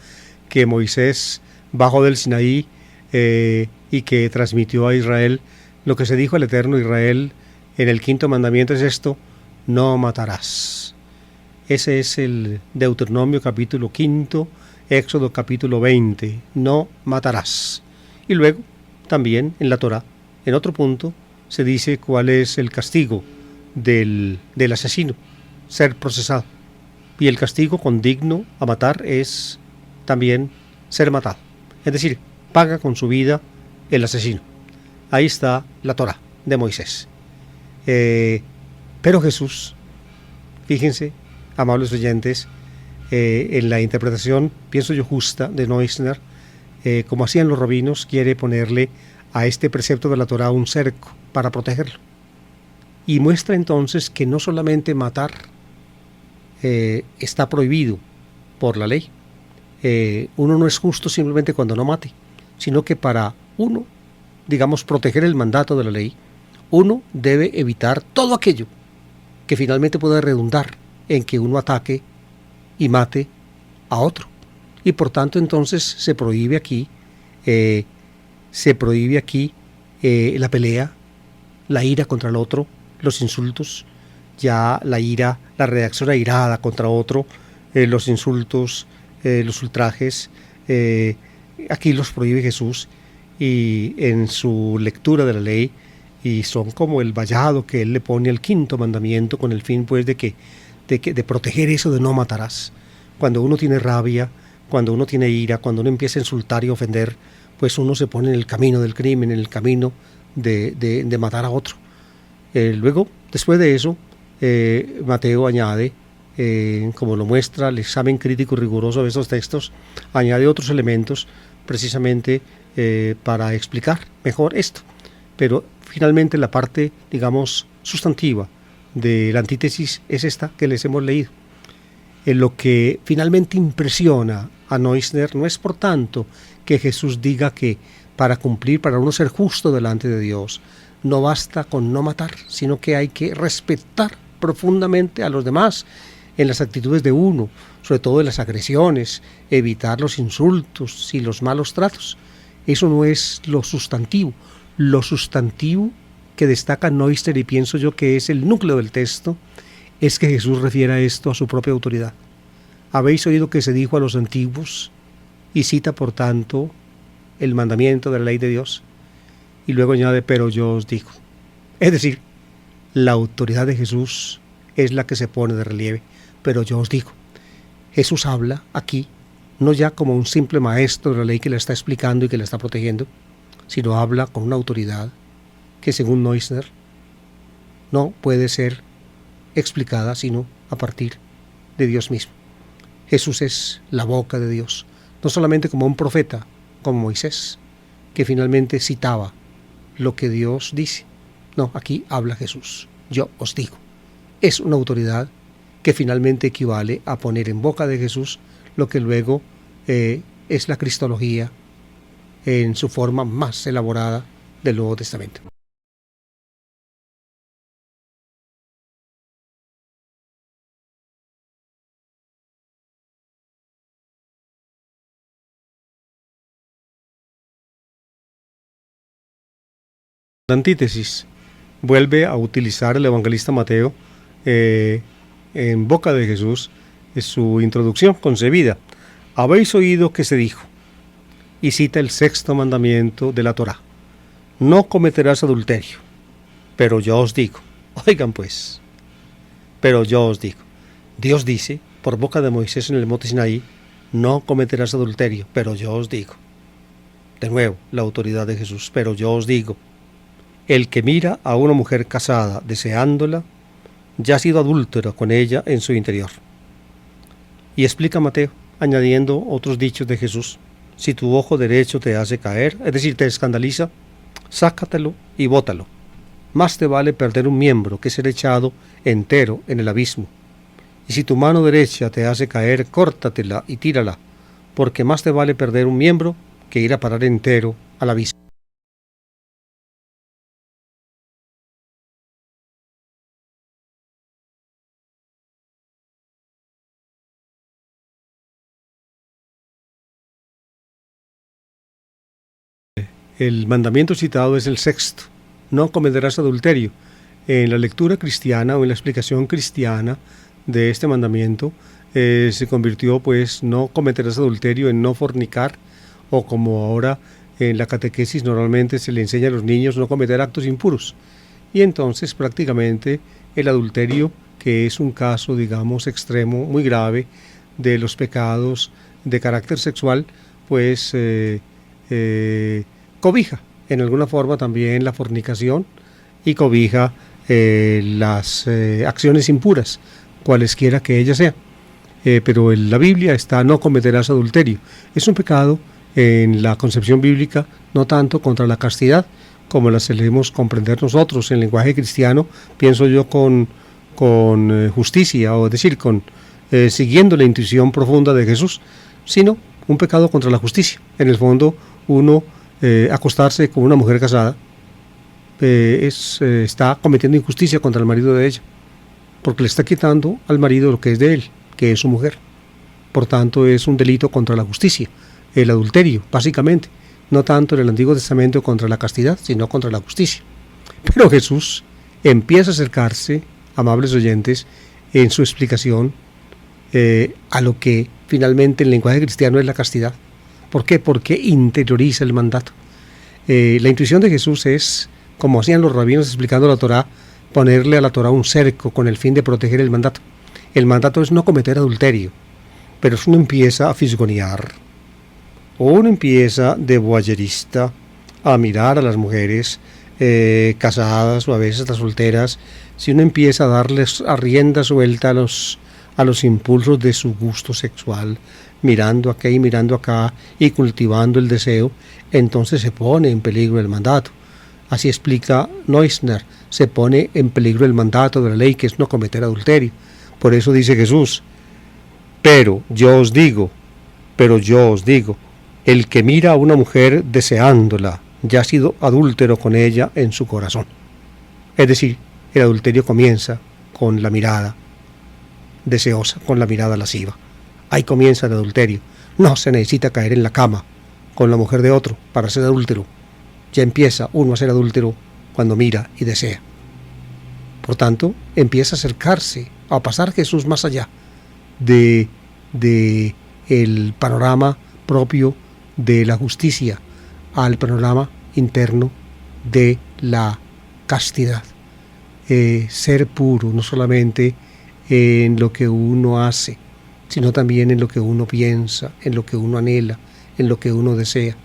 que Moisés bajó del Sinaí y que transmitió a Israel. Lo que se dijo al eterno Israel en el quinto mandamiento es esto: no matarás. Ese es el Deuteronomio capítulo quinto, Éxodo capítulo 20, no matarás. Y luego, también en la Torá, en otro punto, se dice cuál es el castigo del asesino: ser procesado. Y el castigo condigno a matar es también ser matado. Es decir, paga con su vida el asesino. Ahí está la Torá de Moisés. Pero Jesús, fíjense, amables oyentes, en la interpretación, pienso yo, justa de Neusner, como hacían los rabinos, quiere ponerle a este precepto de la Torá un cerco para protegerlo. Y muestra entonces que no solamente matar está prohibido por la ley. Uno no es justo simplemente cuando no mate, sino que para uno, digamos, proteger el mandato de la ley, uno debe evitar todo aquello que finalmente pueda redundar en que uno ataque y mate a otro. Y por tanto entonces se prohíbe aquí la pelea, la ira contra el otro, los insultos, ya la ira, la reacción airada contra otro, los insultos, los ultrajes, aquí los prohíbe Jesús y en su lectura de la ley, y son como el vallado que él le pone al quinto mandamiento con el fin pues de proteger eso de no matarás. Cuando uno tiene rabia, cuando uno tiene ira, cuando uno empieza a insultar y ofender, pues uno se pone en el camino del crimen, en el camino de matar a otro. Luego, después de eso, Mateo añade, como lo muestra el examen crítico y riguroso de estos textos, añade otros elementos precisamente para explicar mejor esto. Pero finalmente la parte, digamos, sustantiva de la antítesis es esta que les hemos leído. Lo que finalmente impresiona a Neusner no es por tanto que Jesús diga que para cumplir, para uno ser justo delante de Dios, no basta con no matar, sino que hay que respetar profundamente a los demás en las actitudes de uno, sobre todo en las agresiones, evitar los insultos y los malos tratos. Eso no es lo sustantivo. Lo sustantivo que destaca Neusner, y pienso yo que es el núcleo del texto, es que Jesús refiere esto a su propia autoridad. Habéis oído que se dijo a los antiguos, y cita por tanto el mandamiento de la ley de Dios, y luego añade, pero yo os digo. Es decir, la autoridad de Jesús es la que se pone de relieve, pero yo os digo. Jesús habla aquí, no ya como un simple maestro de la ley que le está explicando y que le está protegiendo, sino habla con una autoridad que, según Neusner, no puede ser explicada sino a partir de Dios mismo. Jesús es la boca de Dios, no solamente como un profeta, como Moisés, que finalmente citaba lo que Dios dice. No, aquí habla Jesús, yo os digo. Es una autoridad que finalmente equivale a poner en boca de Jesús lo que luego es la cristología en su forma más elaborada del Nuevo Testamento. La antítesis vuelve a utilizar el evangelista Mateo en boca de Jesús su introducción concebida. Habéis oído que se dijo, y cita el sexto mandamiento de la Torá: no cometerás adulterio. Pero yo os digo, oigan pues, pero yo os digo, Dios dice, por boca de Moisés en el monte Sinaí, no cometerás adulterio, pero yo os digo. De nuevo, la autoridad de Jesús, pero yo os digo, el que mira a una mujer casada deseándola, ya ha sido adúltero con ella en su interior. Y explica Mateo, añadiendo otros dichos de Jesús, si tu ojo derecho te hace caer, es decir, te escandaliza, sácatelo y bótalo. Más te vale perder un miembro que ser echado entero en el abismo. Y si tu mano derecha te hace caer, córtatela y tírala, porque más te vale perder un miembro que ir a parar entero al abismo. El mandamiento citado es el sexto, no cometerás adulterio. En la lectura cristiana o en la explicación cristiana de este mandamiento se convirtió pues no cometerás adulterio en no fornicar, o como ahora en la catequesis normalmente se le enseña a los niños no cometer actos impuros. Y entonces prácticamente el adulterio, que es un caso digamos extremo, muy grave, de los pecados de carácter sexual, pues cobija en alguna forma también la fornicación y cobija las acciones impuras, cualesquiera que ellas sean. Pero en la Biblia está no cometerás adulterio. Es un pecado en la concepción bíblica no tanto contra la castidad como la solemos comprender nosotros en lenguaje cristiano, pienso yo con justicia, o es decir, siguiendo la intuición profunda de Jesús, sino un pecado contra la justicia. En el fondo, uno acostarse con una mujer casada está cometiendo injusticia contra el marido de ella, porque le está quitando al marido lo que es de él, que es su mujer. Por tanto, es un delito contra la justicia, el adulterio, básicamente, no tanto en el Antiguo Testamento contra la castidad, sino contra la justicia. Pero Jesús empieza a acercarse, amables oyentes, en su explicación a lo que finalmente en el lenguaje cristiano es la castidad. ¿Por qué? Porque interioriza el mandato. La intuición de Jesús es, como hacían los rabinos explicando la Torá, ponerle a la Torá un cerco con el fin de proteger el mandato. El mandato es no cometer adulterio, pero si uno empieza a fisgonear, o uno empieza de voyerista a mirar a las mujeres casadas o a veces las solteras, si uno empieza a darles a rienda suelta a los impulsos de su gusto sexual, mirando acá y mirando acá y cultivando el deseo, entonces se pone en peligro el mandato. Así explica Neusner, se pone en peligro el mandato de la ley, que es no cometer adulterio. Por eso dice Jesús, pero yo os digo, el que mira a una mujer deseándola, ya ha sido adúltero con ella en su corazón. Es decir, el adulterio comienza con la mirada deseosa, con la mirada lasciva. Ahí comienza el adulterio. No se necesita caer en la cama con la mujer de otro para ser adúltero. Ya empieza uno a ser adúltero cuando mira y desea. Por tanto, empieza a acercarse, a pasar Jesús más allá de el panorama propio de la justicia al panorama interno de la castidad. Ser puro, no solamente en lo que uno hace, sino también en lo que uno piensa, en lo que uno anhela, en lo que uno desea.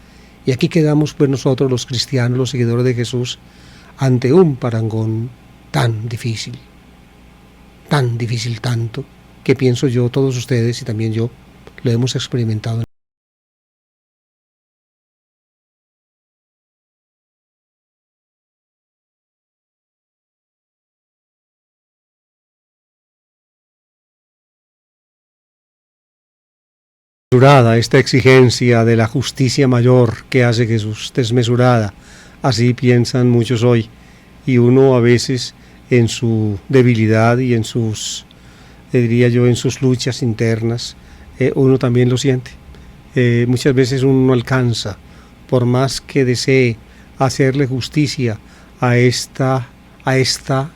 Y aquí quedamos pues nosotros los cristianos, los seguidores de Jesús, ante un parangón tan difícil tanto, que pienso yo, todos ustedes y también yo, lo hemos experimentado. Desmesurada esta exigencia de la justicia mayor que hace Jesús, desmesurada, así piensan muchos hoy, y uno a veces en su debilidad y en sus, diría yo, en sus luchas internas, uno también lo siente. Muchas veces uno no alcanza, por más que desee hacerle justicia a esta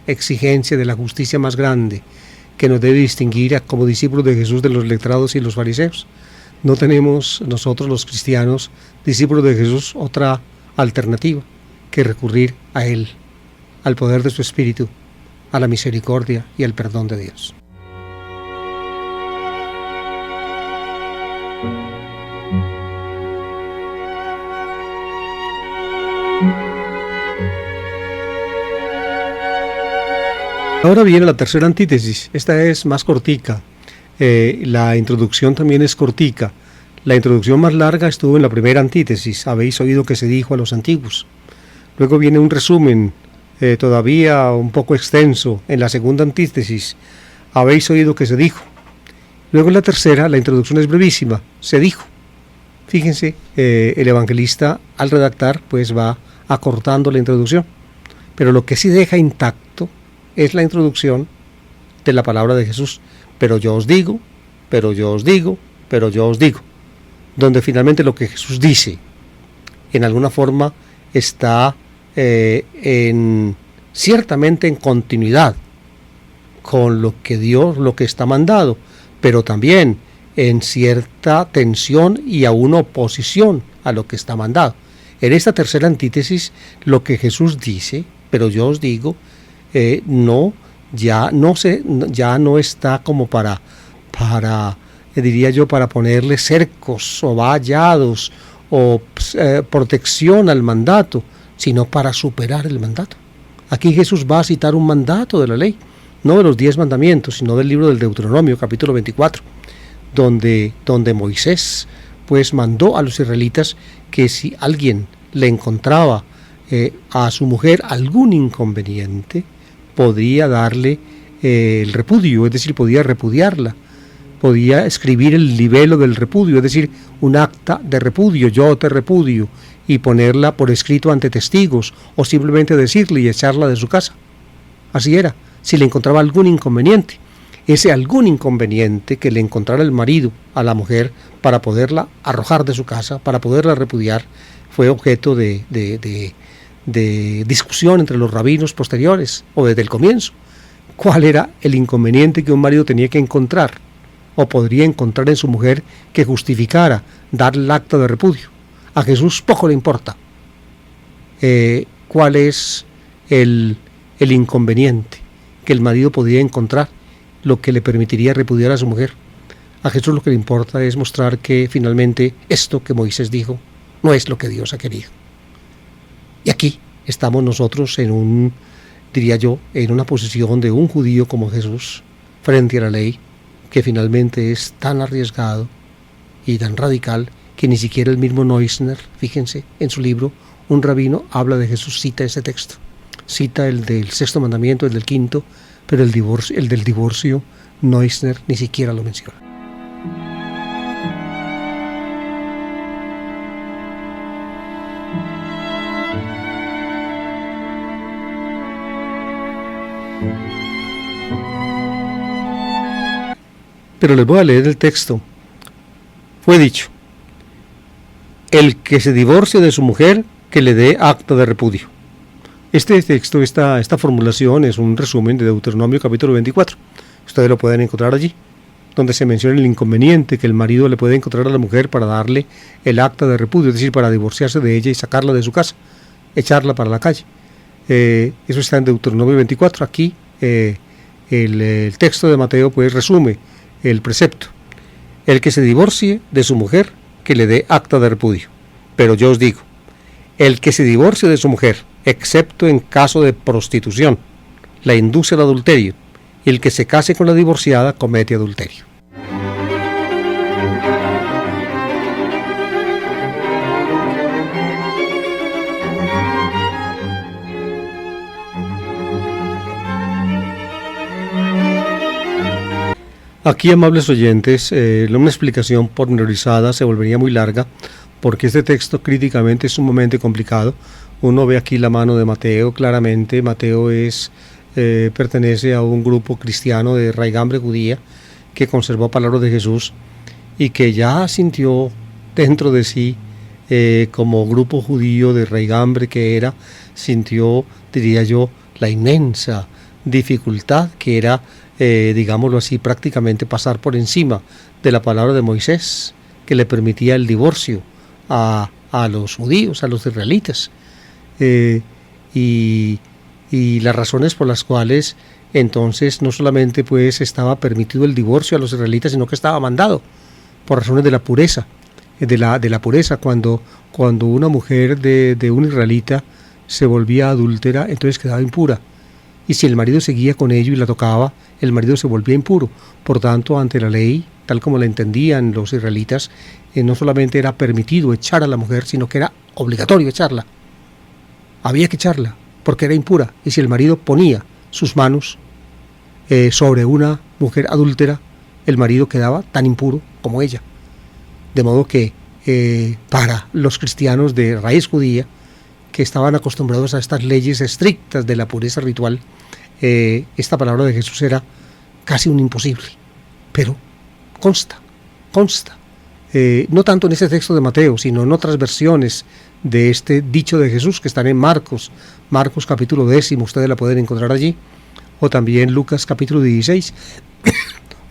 exigencia de la justicia más grande, que nos debe distinguir como discípulos de Jesús de los letrados y los fariseos. No tenemos nosotros los cristianos, discípulos de Jesús, otra alternativa. que recurrir a Él, al poder de su Espíritu, a la misericordia y al perdón de Dios. Ahora viene la tercera antítesis. Esta es más cortica. La introducción también es cortica. La introducción más larga estuvo en la primera antítesis. Habéis oído que se dijo a los antiguos. Luego viene un resumen todavía un poco extenso en la segunda antítesis. Habéis oído que se dijo. Luego en la tercera, la introducción es brevísima. Se dijo. Fíjense, el evangelista al redactar pues va acortando la introducción. Pero lo que sí deja intacto es la introducción de la palabra de Jesús. Pero yo os digo, pero yo os digo, pero yo os digo. Donde finalmente lo que Jesús dice, en alguna forma, está ciertamente en continuidad con lo que Dios, lo que está mandado, pero también en cierta tensión y aún oposición a lo que está mandado. En esta tercera antítesis, lo que Jesús dice, pero yo os digo, ya no está como para diría yo, para ponerle cercos o vallados o protección al mandato, sino para superar el mandato. Aquí Jesús va a citar un mandato de la ley, no de los 10 mandamientos, sino del libro del Deuteronomio, capítulo 24, donde Moisés pues mandó a los israelitas que si alguien le encontraba a su mujer algún inconveniente, podría darle el repudio, es decir, podía repudiarla, podía escribir el libelo del repudio, es decir, un acta de repudio, yo te repudio, y ponerla por escrito ante testigos, o simplemente decirle y echarla de su casa. Así era, si le encontraba algún inconveniente. Ese algún inconveniente que le encontrara el marido a la mujer para poderla arrojar de su casa, para poderla repudiar, fue objeto de discusión entre los rabinos posteriores o desde el comienzo. ¿Cuál era el inconveniente que un marido tenía que encontrar o podría encontrar en su mujer que justificara darle el acta de repudio? A Jesús poco le importa cuál es el inconveniente que el marido podría encontrar, lo que le permitiría repudiar a su mujer. A Jesús lo que le importa es mostrar que finalmente esto que Moisés dijo no es lo que Dios ha querido. Y aquí estamos nosotros diría yo, en una posición de un judío como Jesús frente a la ley, que finalmente es tan arriesgado y tan radical que ni siquiera el mismo Neusner, fíjense, en su libro, un rabino habla de Jesús, cita ese texto, cita el del sexto mandamiento, el del quinto, pero el del divorcio, Neusner ni siquiera lo menciona. Pero les voy a leer el texto. Fue dicho: el que se divorcie de su mujer, que le dé acta de repudio. Este texto, esta formulación es un resumen de Deuteronomio capítulo 24. Ustedes lo pueden encontrar allí, donde se menciona el inconveniente que el marido le puede encontrar a la mujer para darle el acta de repudio, es decir, para divorciarse de ella y sacarla de su casa, echarla para la calle. Eso está en Deuteronomio 24. Aquí el texto de Mateo pues resume el precepto: el que se divorcie de su mujer, que le dé acta de repudio. Pero yo os digo, el que se divorcie de su mujer, excepto en caso de prostitución, la induce al adulterio, y el que se case con la divorciada comete adulterio. Aquí, amables oyentes, una explicación pormenorizada se volvería muy larga, porque este texto críticamente es sumamente complicado. Uno ve aquí la mano de Mateo, claramente. Mateo pertenece a un grupo cristiano de raigambre judía que conservó palabras de Jesús y que ya sintió dentro de sí, como grupo judío de raigambre que era, sintió, diría yo, la inmensa dificultad que era, digámoslo así, prácticamente pasar por encima de la palabra de Moisés, que le permitía el divorcio a los judíos, a los israelitas. y las razones por las cuales entonces no solamente pues estaba permitido el divorcio a los israelitas, sino que estaba mandado por razones de la pureza, de la pureza. Cuando una mujer de un israelita se volvía adúltera, entonces quedaba impura, y si el marido seguía con ello y la tocaba, el marido se volvía impuro. Por tanto, ante la ley, tal como la entendían los israelitas, no solamente era permitido echar a la mujer, sino que era obligatorio echarla. Había que echarla, porque era impura, y si el marido ponía sus manos sobre una mujer adúltera, el marido quedaba tan impuro como ella. De modo que para los cristianos de raíz judía, que estaban acostumbrados a estas leyes estrictas de la pureza ritual, esta palabra de Jesús era casi un imposible, pero consta, no tanto en este texto de Mateo, sino en otras versiones de este dicho de Jesús que están en Marcos capítulo 10, ustedes la pueden encontrar allí, o también Lucas capítulo 16,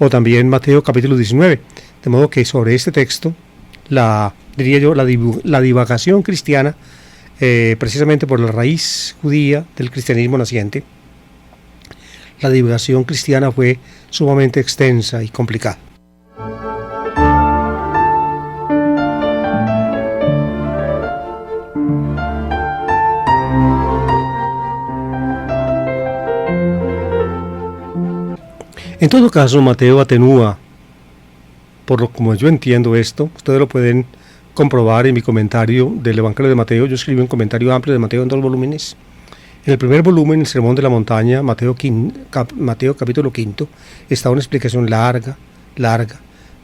o también Mateo capítulo 19, de modo que sobre este texto, la divagación cristiana, precisamente por la raíz judía del cristianismo naciente, la divagación cristiana fue sumamente extensa y complicada. En todo caso, Mateo atenúa, como yo entiendo esto, ustedes lo pueden comprobar en mi comentario del Evangelio de Mateo. Yo escribí un comentario amplio de Mateo en 2 volúmenes. En el primer volumen, el Sermón de la Montaña, Mateo capítulo 5, está una explicación larga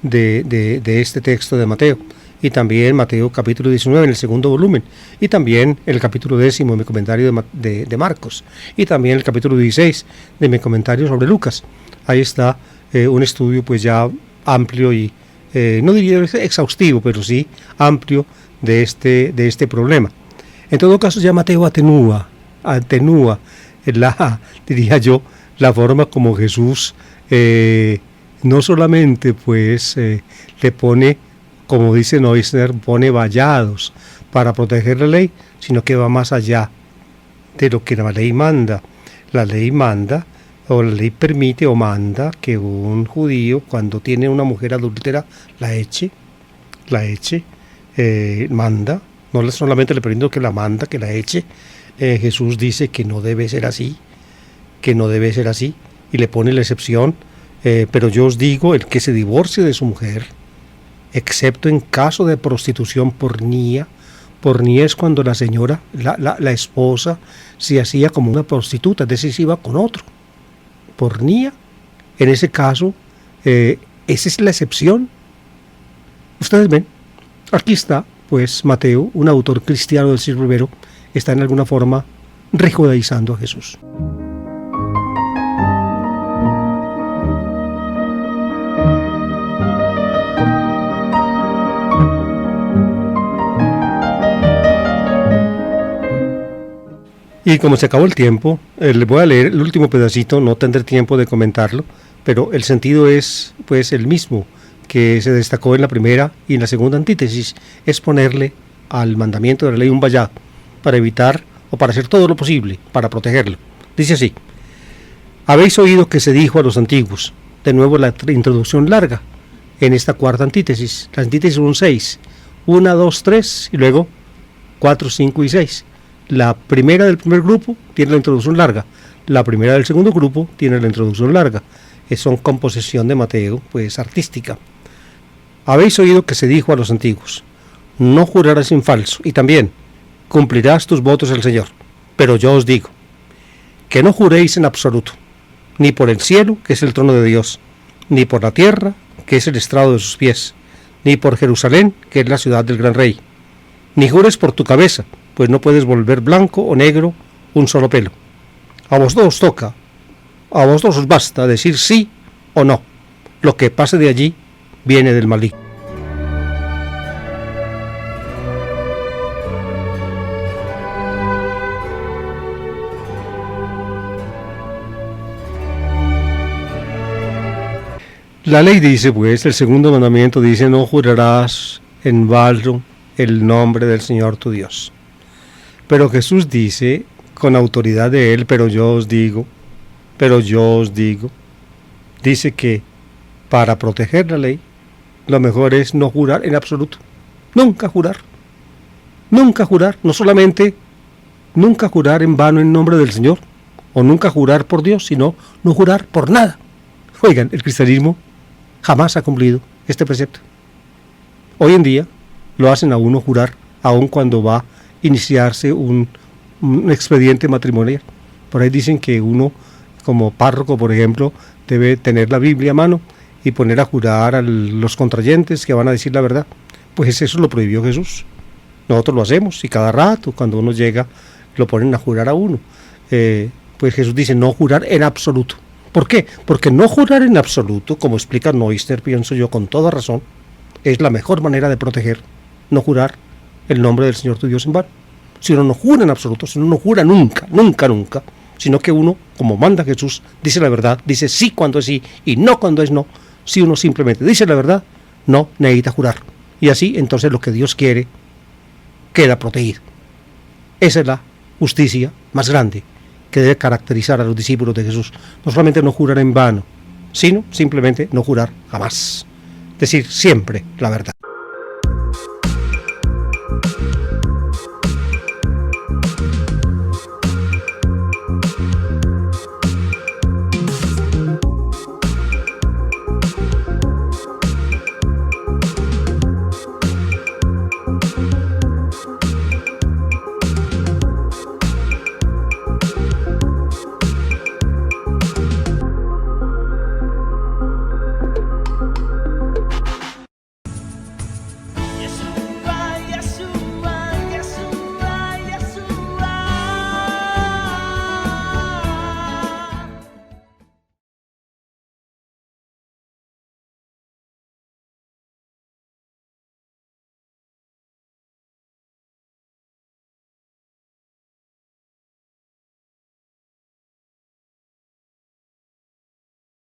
de este texto de Mateo. Y también Mateo capítulo 19 en el segundo volumen. Y también el capítulo 10 en mi comentario de Marcos. Y también el capítulo 16 de mi comentario sobre Lucas. Ahí está un estudio pues ya amplio y no diría exhaustivo, pero sí amplio de este problema. En todo caso, ya Mateo atenúa diría yo, la forma como Jesús no solamente pues le pone, como dice Neusner, pone vallados para proteger la ley, sino que va más allá de lo que la ley manda. La ley manda, o la ley permite o manda que un judío, cuando tiene una mujer adúltera, la eche, manda, no solamente le permite que la manda, que la eche. Jesús dice que no debe ser así, y le pone la excepción, pero yo os digo, el que se divorcie de su mujer, excepto en caso de prostitución pornía es cuando la señora, la esposa, se hacía como una prostituta, es decir, se iba con otro. Pornía, en ese caso, esa es la excepción. Ustedes ven, aquí está, pues Mateo, un autor cristiano del siglo I, está en alguna forma rejudaizando a Jesús. Y como se acabó el tiempo, les voy a leer el último pedacito, no tendré tiempo de comentarlo, pero el sentido es pues el mismo que se destacó en la primera y en la segunda antítesis, es ponerle al mandamiento de la ley un vallado, para evitar o para hacer todo lo posible para protegerlo. Dice así: habéis oído que se dijo a los antiguos, de nuevo la introducción larga en esta cuarta antítesis. Las antítesis son 6, 1, 2, 3 y luego 4, 5 y 6. La primera del primer grupo tiene la introducción larga, la primera del segundo grupo tiene la introducción larga. Son composición de Mateo, pues artística. Habéis oído que se dijo a los antiguos, no jurarás en falso, y también cumplirás tus votos al Señor. Pero yo os digo, que no juréis en absoluto, ni por el cielo, que es el trono de Dios, ni por la tierra, que es el estrado de sus pies, ni por Jerusalén, que es la ciudad del gran rey. Ni jures por tu cabeza, pues no puedes volver blanco o negro un solo pelo. A vosotros os toca, a vosotros os basta decir sí o no. Lo que pase de allí viene del maligno. La ley dice, pues, el segundo mandamiento dice, no jurarás en vano el nombre del Señor tu Dios. Pero Jesús dice, con autoridad de él, pero yo os digo, dice que para proteger la ley, lo mejor es no jurar en absoluto. Nunca jurar, no solamente nunca jurar en vano en nombre del Señor, o nunca jurar por Dios, sino no jurar por nada. Oigan, el cristianismo jamás ha cumplido este precepto. Hoy en día lo hacen a uno jurar, aun cuando va a iniciarse un expediente matrimonial. Por ahí dicen que uno, como párroco, por ejemplo, debe tener la Biblia a mano y poner a jurar a los contrayentes que van a decir la verdad. Pues eso lo prohibió Jesús. Nosotros lo hacemos y cada rato, cuando uno llega, lo ponen a jurar a uno. Pues Jesús dice no jurar en absoluto. ¿Por qué? Porque no jurar en absoluto, como explica Neuster, pienso yo con toda razón, es la mejor manera de proteger. No jurar el nombre del Señor tu Dios en vano. Si uno no jura en absoluto, si uno no jura nunca, sino que uno, como manda Jesús, dice la verdad, dice sí cuando es sí y no cuando es no. Si uno simplemente dice la verdad, no necesita jurar. Y así, entonces, lo que Dios quiere queda protegido. Esa es la justicia más grande que debe caracterizar a los discípulos de Jesús. No solamente no jurar en vano, sino simplemente no jurar jamás. Decir siempre la verdad.